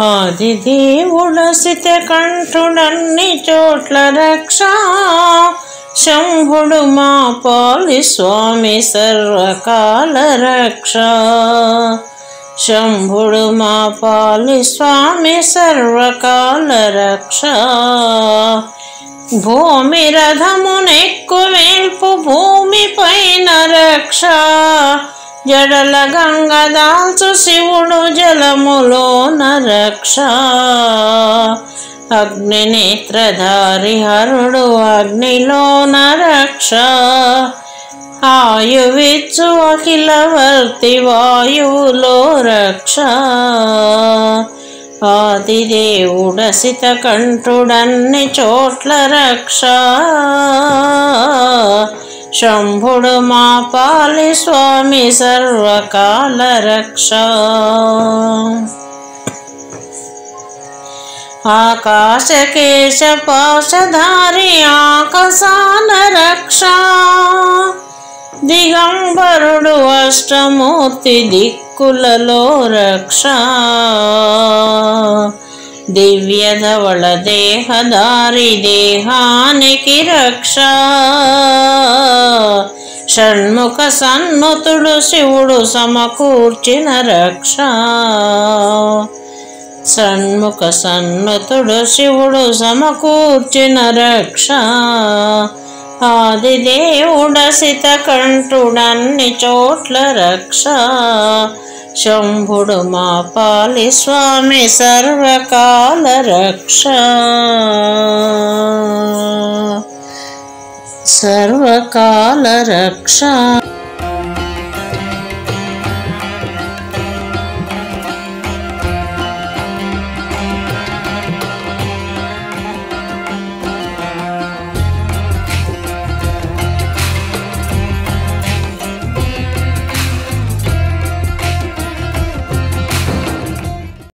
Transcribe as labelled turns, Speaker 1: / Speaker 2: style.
Speaker 1: ఆదిదేవుడసిత కంఠుడన్ని చోట్ల రక్ష శంభుడు మా పాలి స్వామి సర్వకాల రక్ష శంభుడు మా పాలి స్వామి సర్వకాల రక్ష భూమి రథమునెక్కు వేల్పు భూమి పైన రక్ష జడల గంగ దాల్చు శివుడు జలములోన రక్ష అగ్ని నేత్రధారి హరుడు అగ్నిలోన రక్ష ఆయువిచ్చు అఖిలవర్తి వాయువులో రక్ష ఆదిదేవుడసిత కంఠుడన్ని చోట్ల రక్ష శంభుడు మా పాలి స్వామి సర్వకాల రక్ష ఆకాశకేశ పాశధారి ఆకాశాల రక్ష దిగంబరుడు అష్టమూర్తి దిక్కులలో రక్ష దివ్యధవళ దేహధారి దేహానికి రక్ష షణ్ముఖ సన్నుతుడు శివుడు సమకూర్చిన రక్ష షణ్ముఖ సన్నుతుడు శివుడు సమకూర్చిన రక్ష ఆదిదేవుడసిత కంఠుడన్ని చోట్ల రక్ష శంభుడు మా పాలి స్వామి సర్వకాల రక్ష సర్వకాల రక్ష